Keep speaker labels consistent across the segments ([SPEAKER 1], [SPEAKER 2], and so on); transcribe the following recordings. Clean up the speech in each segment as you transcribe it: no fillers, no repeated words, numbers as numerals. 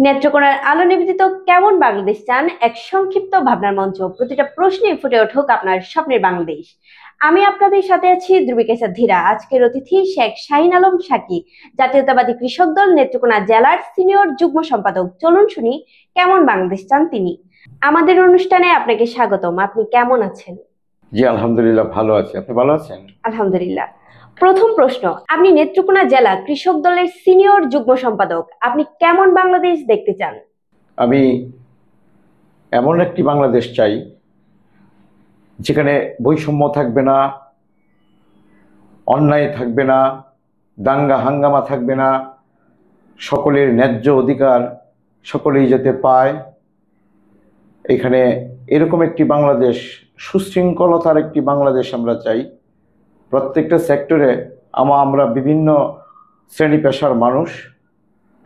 [SPEAKER 1] নেত্রকোনার আলো নিবেদিত কেমন বাংলাদেশ চান, এক সংক্ষিপ্ত ভাবনার মঞ্চ। প্রতিটা প্রশ্নে ফুটে উঠুক আপনার স্বপ্নের বাংলাদেশ। আমি আপনাদের সাথে আছি ধ্রুবিকেশা ধীরা। আজকের অতিথি শেখ শাহিন আলম সাকি, জাতীয়তাবাদী কৃষক দল নেত্রকোনা জেলার সিনিয়র যুগ্ম সম্পাদক। চলুন শুনি কেমন বাংলাদেশ চান তিনি। আমাদের অনুষ্ঠানে আপনাকে স্বাগতম। আপনি কেমন আছেন?
[SPEAKER 2] জি আলহামদুলিল্লাহ ভালো আছি। আপনি ভালো আছেন?
[SPEAKER 1] আলহামদুলিল্লাহ। প্রথম প্রশ্ন, আপনি নেত্রকোনা জেলা কৃষক দলের সিনিয়র যুগ্ম সম্পাদক, আপনি কেমন বাংলাদেশ দেখতে চান?
[SPEAKER 2] আমি এমন একটি বাংলাদেশ চাই যেখানে বৈষম্য থাকবে না, অন্যায় থাকবে না, দাঙ্গা হাঙ্গামা থাকবে না, সকলের ন্যায্য অধিকার সকলেই যাতে পায়। এখানে এরকম একটি বাংলাদেশ, সুশৃঙ্খলতার একটি বাংলাদেশ আমরা চাই। প্রত্যেকটা সেক্টরে আমরা বিভিন্ন শ্রেণী পেশার মানুষ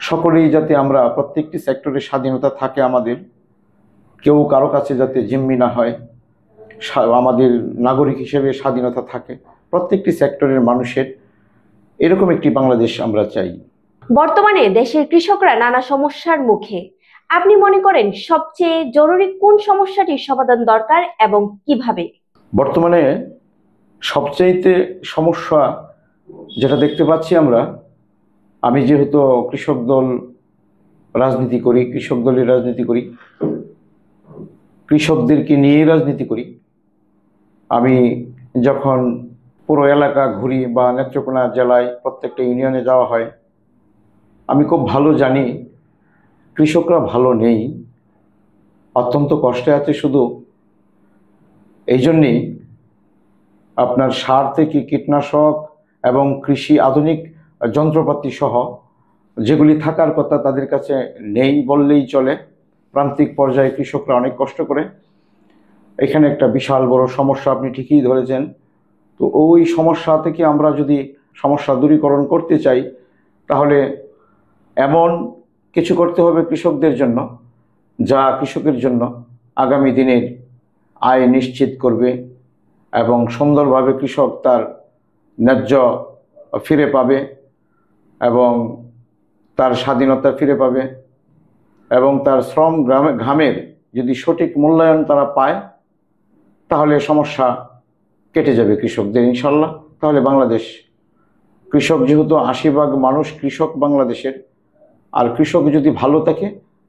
[SPEAKER 2] সকলেই যাতে আমরা প্রত্যেকটি সেক্টরে স্বাধীনতা থাকে, আমাদের কেউ কারো কাছে যাতে জিম্মি না হয়, আমাদের নাগরিক হিসেবে স্বাধীনতা থাকে প্রত্যেকটি সেক্টরের মানুষের। এরকম একটি বাংলাদেশ আমরা চাই।
[SPEAKER 1] বর্তমানে দেশের কৃষকরা নানা সমস্যার মুখে। আপনি মনে করেন সবচেয়ে জরুরি কোন সমস্যাটির সমাধান দরকার এবং কিভাবে?
[SPEAKER 2] বর্তমানে সবচাইতে সমস্যা যেটা দেখতে পাচ্ছি আমি যেহেতু কৃষক দল রাজনীতি করি, কৃষক দলের রাজনীতি করি, কৃষকদেরকে নিয়ে রাজনীতি করি। আমি যখন পুরো এলাকা ঘুরি বা নেত্রকোনা জেলায় প্রত্যেকটা ইউনিয়নে যাওয়া হয়, আমি খুব ভালো জানি কৃষকরা ভালো নেই, অত্যন্ত কষ্টে আছে। শুধু এই জন্যেই আপনার সার থেকে কীটনাশক এবং কৃষি আধুনিক যন্ত্রপাতি সহ যেগুলি থাকার কথা তাদের কাছে নেই বললেই চলে। প্রান্তিক পর্যায়ে কৃষকরা অনেক কষ্ট করে। এখানে একটা বিশাল বড় সমস্যা, আপনি ঠিকই ধরেছেন। তো ওই সমস্যা থেকে আমরা যদি সমস্যা দূরীকরণ করতে চাই, তাহলে এমন কিছু করতে হবে কৃষকদের জন্য যা কৃষকের জন্য আগামী দিনের আয় নিশ্চিত করবে এবং সুন্দরভাবে কৃষক তার ন্যায্য ফিরে পাবে এবং তার স্বাধীনতা ফিরে পাবে এবং তার শ্রম ঘামের যদি সঠিক মূল্যায়ন তারা পায়, তাহলে সমস্যা কেটে যাবে কৃষকদের ইনশাল্লাহ। তাহলে বাংলাদেশ, কৃষক যেহেতু 80% মানুষ কৃষক বাংলাদেশের, আর কৃষক যদি ভালো থাকে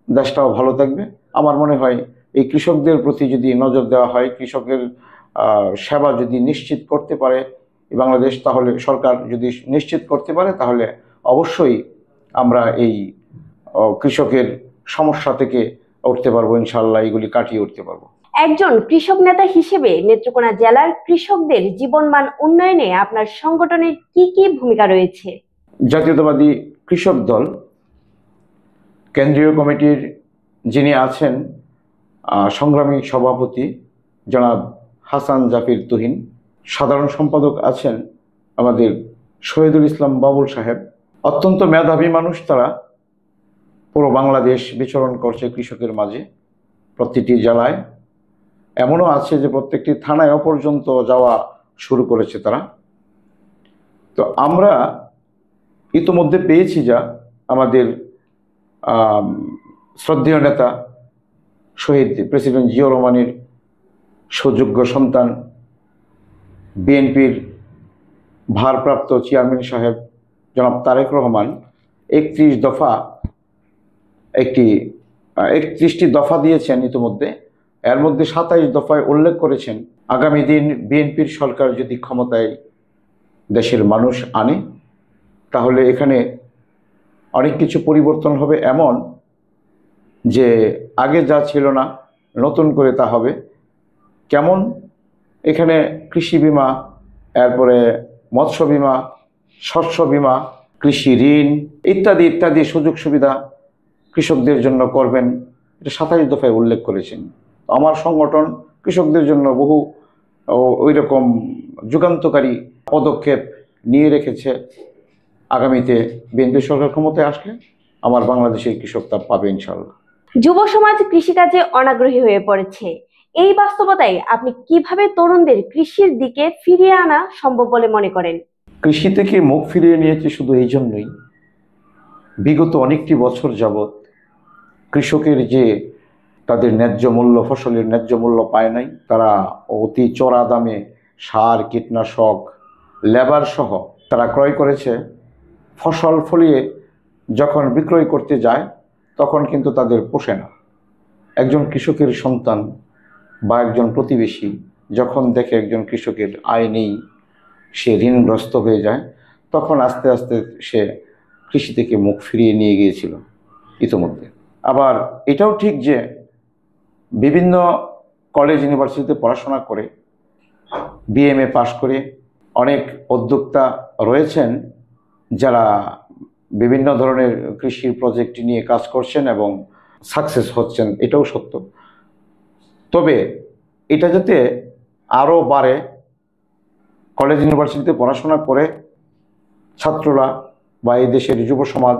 [SPEAKER 2] দেশটাও ভালো থাকবে। আমার মনে হয় এই কৃষকদের প্রতি যদি নজর দেওয়া হয়, কৃষকের সেবা যদি নিশ্চিত করতে পারে বাংলাদেশ, তাহলে সরকার যদি নিশ্চিত করতে পারে, তাহলে অবশ্যই আমরা এই কৃষকের সমস্যা থেকে উঠতে পারবো ইনশাল্লাহ, এগুলি কাটিয়ে উঠতে পারবো।
[SPEAKER 1] একজন কৃষক নেতা হিসেবে নেত্রকোনা জেলার কৃষকদের জীবনমান উন্নয়নে আপনার সংগঠনের কি কি ভূমিকা রয়েছে?
[SPEAKER 2] জাতীয়তাবাদী কৃষক দল কেন্দ্রীয় কমিটির যিনি আছেন সংগ্রামী সভাপতি জনাব হাসান জাফির তুহিন, সাধারণ সম্পাদক আছেন আমাদের শহীদুল ইসলাম বাবুল সাহেব। অত্যন্ত মেধাবী মানুষ তারা। পুরো বাংলাদেশ বিচরণ করছে কৃষকের মাঝে, প্রতিটি জেলায়। এমনও আছে যে প্রত্যেকটি থানায়ও পর্যন্ত যাওয়া শুরু করেছে তারা। তো আমরা ইতোমধ্যে পেয়েছি যা আমাদের শ্রদ্ধেয় নেতা শহীদ প্রেসিডেন্ট জিয়াউর রহমানের সুযোগ্য সন্তান, বিএনপির ভারপ্রাপ্ত চেয়ারম্যান সাহেব জনাব তারেক রহমান 31টি দফা দিয়েছেন ইতিমধ্যে। এর মধ্যে 27 দফায় উল্লেখ করেছেন আগামী দিন বিএনপির সরকার যদি ক্ষমতায় দেশের মানুষ আনে, তাহলে এখানে অনেক কিছু পরিবর্তন হবে। এমন যে আগে যা ছিল না নতুন করে তা হবে। কেমন? এখানে কৃষি বিমা, এরপরে মৎস্য বিমা, শস্য বিমা, কৃষি ঋণ ইত্যাদি ইত্যাদি সুযোগ সুবিধা কৃষকদের জন্য করবেন, এটা 27 দফায় উল্লেখ করেছেন। আমার সংগঠন কৃষকদের জন্য বহু ওই রকম যুগান্তকারী পদক্ষেপ নিয়ে রেখেছে। আগামীতে বিএনপি সরকার ক্ষমতায় আসলে আমার বাংলাদেশের কৃষক তা পাবে ইনশাল্লাহ।
[SPEAKER 1] যুব সমাজ কৃষিকাজে অনাগ্রহী হয়ে পড়েছে। এই বাস্তবতায় আপনি কিভাবে তরুণদের কৃষির দিকে ফিরিয়ে আনা সম্ভব বলে মনে করেন?
[SPEAKER 2] কৃষি থেকে মুখ ফিরিয়ে নিয়েছে শুধু এই জন্যই, বিগত অনেকটি বছর যাবৎ কৃষকের যে তাদের ন্যায্য মূল্য, ফসলের ন্যায্য মূল্য পায় নাই, তারা অতি চড়া দামে সার, কীটনাশক, লেবার সহ তারা ক্রয় করেছে। ফসল ফলিয়ে যখন বিক্রয় করতে যায় তখন কিন্তু তাদের পোষে না। একজন কৃষকের সন্তান বা একজন প্রতিবেশী যখন দেখে একজন কৃষকের আয় নেই, সে ঋণগ্রস্ত হয়ে যায়, তখন আস্তে আস্তে সে কৃষি থেকে মুখ ফিরিয়ে নিয়ে গিয়েছিল ইতোমধ্যে। আবার এটাও ঠিক যে বিভিন্ন কলেজ ইউনিভার্সিটিতে পড়াশোনা করে বিএমএ পাশ করে অনেক উদ্যোক্তা রয়েছেন যারা বিভিন্ন ধরনের কৃষির প্রজেক্ট নিয়ে কাজ করছেন এবং সাকসেস হচ্ছেন, এটাও সত্য। তবে এটা যাতে আরও বাড়ে, কলেজ ইউনিভার্সিটিতে পড়াশোনা করে ছাত্ররা বা এই দেশের যুব সমাজ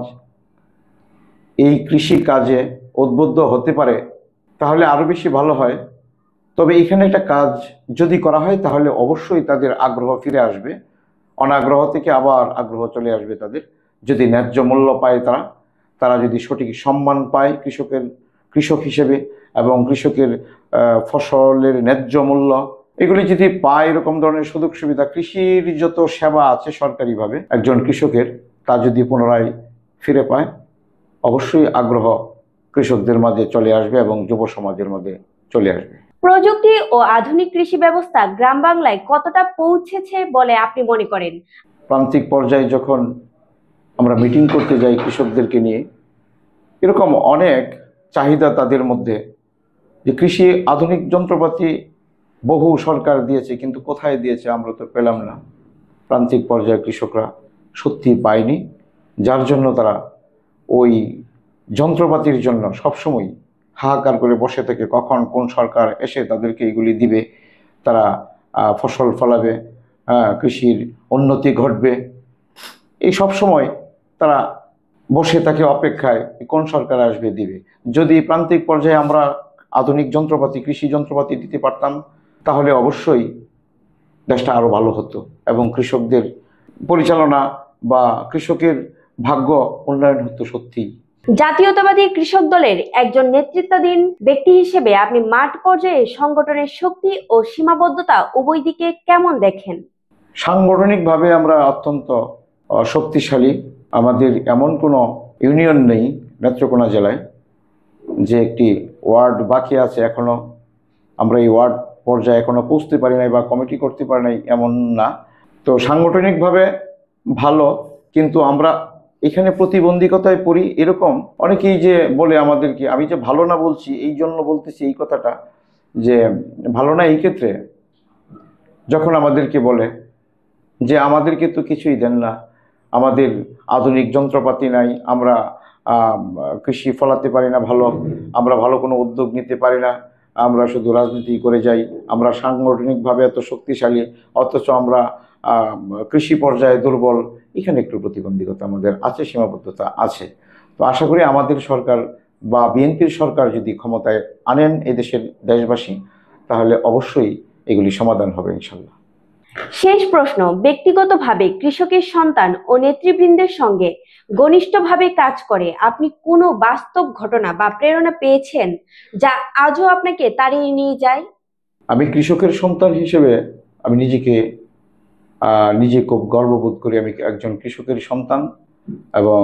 [SPEAKER 2] এই কৃষি কাজে উদ্বুদ্ধ হতে পারে, তাহলে আরও বেশি ভালো হয়। তবে এখানে একটা কাজ যদি করা হয় তাহলে অবশ্যই তাদের আগ্রহ ফিরে আসবে, অনাগ্রহ থেকে আবার আগ্রহ চলে আসবে তাদের। যদি ন্যায্য মূল্য পায় তারা যদি সঠিক সম্মান পায় কৃষক হিসেবে, এবং কৃষকের ফসলের ন্যায্য মূল্য এগুলি যদি পায়, এরকম ধরনের সুযোগ সুবিধা, কৃষির যত সেবা আছে সরকারিভাবে একজন কৃষকের, তা যদি পুনরায় ফিরে পায়, অবশ্যই আগ্রহ কৃষকদের মাঝে চলে আসবে এবং যুব সমাজের মধ্যে চলে আসবে।
[SPEAKER 1] প্রযুক্তি ও আধুনিক কৃষি ব্যবস্থা গ্রাম বাংলায় কতটা পৌঁছেছে বলে আপনি মনে করেন?
[SPEAKER 2] প্রান্তিক পর্যায়ে যখন আমরা মিটিং করতে যাই কৃষকদেরকে নিয়ে, এরকম অনেক চাহিদা তাদের মধ্যে, যে কৃষি আধুনিক যন্ত্রপাতি বহু সরকার দিয়েছে, কিন্তু কোথায় দিয়েছে আমরা তো পেলাম না। প্রান্তিক পর্যায়ে কৃষকরা সত্যি পায়নি, যার জন্য তারা ওই যন্ত্রপাতির জন্য সবসময় হাহাকার করে বসে থেকে কখন কোন সরকার এসে তাদেরকে এগুলি দিবে, তারা ফসল ফলাবে, কৃষির উন্নতি ঘটবে, এই সব সময় তারা বসে থাকে অপেক্ষায় কোন সরকার আসবে দিবে। যদি প্রান্তিক পর্যায়ে আমরা আধুনিক যন্ত্রপাতি, কৃষি যন্ত্রপাতি দিতে পারতাম, তাহলে অবশ্যই দেশটা আরও ভালো হতো এবং কৃষকদের পরিচালনা বা কৃষকের ভাগ্য উন্নয়ন হতো সত্যিই।
[SPEAKER 1] জাতীয়তাবাদী কৃষক দলের একজন নেতৃত্বাধীন ব্যক্তি হিসেবে আপনি মাঠ পর্যায়ে সংগঠনের শক্তি ও সীমাবদ্ধতা উভয় দিকে কেমন দেখেন?
[SPEAKER 2] সাংগঠনিকভাবে আমরা অত্যন্ত শক্তিশালী। আমাদের এমন কোনো ইউনিয়ন নেই নেত্রকোনা জেলায় যে একটি ওয়ার্ড বাকি আছে এখনো, আমরা এই ওয়ার্ড পর্যায়ে এখনো পৌঁছতে পারি নাই বা কমিটি করতে পারি নাই, এমন না। তো সাংগঠনিকভাবে ভালো, কিন্তু আমরা এখানে প্রতিবন্ধকতায় পড়ি। এরকম অনেকেই যে বলে আমাদেরকে, আমি যে ভালো না বলছি এই জন্য বলতেছি এই কথাটা, যে ভালো না এই ক্ষেত্রে যখন আমাদেরকে বলে যে আমাদেরকে তো কিছুই দেন না, আমাদের আধুনিক যন্ত্রপাতি নাই, আমরা কৃষি ফলাতে পারি না ভালো, আমরা ভালো কোনো উদ্যোগ নিতে পারি না, আমরা শুধু রাজনীতি করে যাই, আমরা সাংগঠনিকভাবে এত শক্তিশালী অথচ আমরা কৃষি পর্যায়ে দুর্বল। এখানে একটু প্রতিবন্ধকতা আমাদের আছে, সীমাবদ্ধতা আছে। তো আশা করি আমাদের সরকার বা বিএনপির সরকার যদি ক্ষমতায় আনেন এদেশের দেশবাসী, তাহলে অবশ্যই এগুলি সমাধান হবে ইনশাল্লাহ।
[SPEAKER 1] শেষ প্রশ্ন, ব্যক্তিগতভাবে কৃষকের সন্তান ও নেতৃবৃন্দের সঙ্গে ঘনিষ্ঠভাবে কাজ করে আপনি কোনো বাস্তব ঘটনা বা প্রেরণা পেয়েছেন যা আজও আপনাকে তাড়িয়ে নিয়ে যায়?
[SPEAKER 2] আমি কৃষকের সন্তান হিসেবে আমি নিজে খুব গর্ববোধ করি। আমি একজন কৃষকের সন্তান, এবং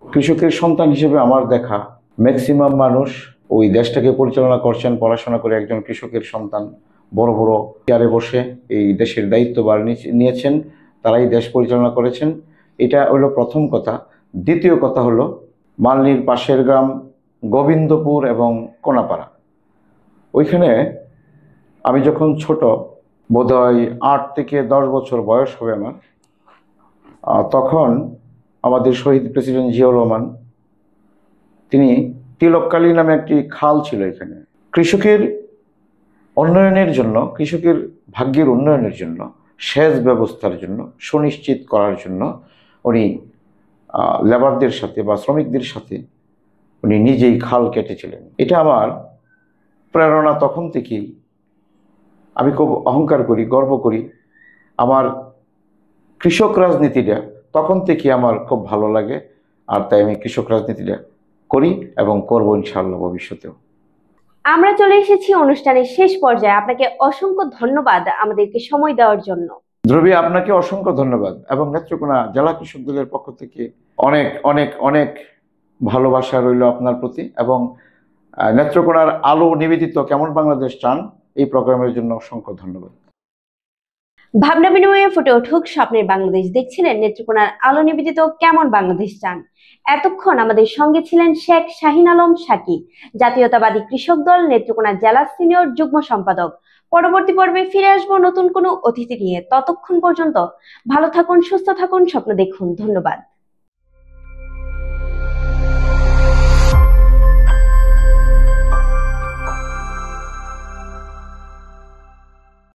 [SPEAKER 2] কৃষকের সন্তান হিসেবে আমার দেখা ম্যাক্সিমাম মানুষ ওই দেশটাকে পরিচালনা করছেন পড়াশোনা করে, একজন কৃষকের সন্তান বড় বড় চেয়ারে বসে এই দেশের দায়িত্বভার নিয়েছেন, তারাই দেশ পরিচালনা করেছেন। এটা হলো প্রথম কথা। দ্বিতীয় কথা হলো মালনির পাশের গ্রাম গোবিন্দপুর এবং কোনাপাড়া, ওইখানে আমি যখন ছোট, বোধহয় 8 থেকে 10 বছর বয়স হবে আমার, তখন আমাদের শহীদ প্রেসিডেন্ট জিয়াউর রহমান, তিনি তিলককালী নামে একটি খাল ছিল এখানে, কৃষকের উন্নয়নের জন্য, কৃষকের ভাগ্যের উন্নয়নের জন্য, সেচ ব্যবস্থার জন্য সুনিশ্চিত করার জন্য উনি লেবারদের সাথে বা শ্রমিকদের সাথে উনি নিজেই খাল কেটেছিলেন। এটা আমার প্রেরণা তখন থেকেই। আমি খুব অহংকার করি, গর্ব করি। আমার কৃষক রাজনীতিটা তখন থেকে আমার খুব ভালো লাগে, আর তাই আমি কৃষক রাজনীতিটা করি এবং করব ইনশাআল্লাহ ভবিষ্যতেও।
[SPEAKER 1] আমরা চলে এসেছি অনুষ্ঠানের শেষ পর্যায়ে। আপনাকে অসংখ্য ধন্যবাদ আমাদেরকে সময় দেওয়ার জন্য।
[SPEAKER 2] ধ্রুবী, আপনাকে অসংখ্য ধন্যবাদ এবং নেত্রকোনা জেলা কৃষক দলের পক্ষ থেকে অনেক অনেক অনেক ভালোবাসা রইল আপনার প্রতি, এবং নেত্রকোনার আলো নিবেদিত কেমন বাংলাদেশ চান এই প্রোগ্রামের জন্য অসংখ্য ধন্যবাদ।
[SPEAKER 1] ভাবনা বিনিময়ে ফুটে উঠুক স্বপ্নের বাংলাদেশ। দেখছিলেন নেত্রকোনার আলো নিবেদিত কেমন বাংলাদেশ চান। এতক্ষণ আমাদের সঙ্গে ছিলেন শেখ শাহিন আলম শাকি, জাতীয়তাবাদী কৃষক দল নেত্রকোনা জেলা সিনিয়র যুগ্ম সম্পাদক। পরবর্তী পর্বে ফিরে আসবো নতুন কোনো অতিথি নিয়ে। ততক্ষণ পর্যন্ত ভালো থাকুন, সুস্থ থাকুন, স্বপ্ন দেখুন। ধন্যবাদ।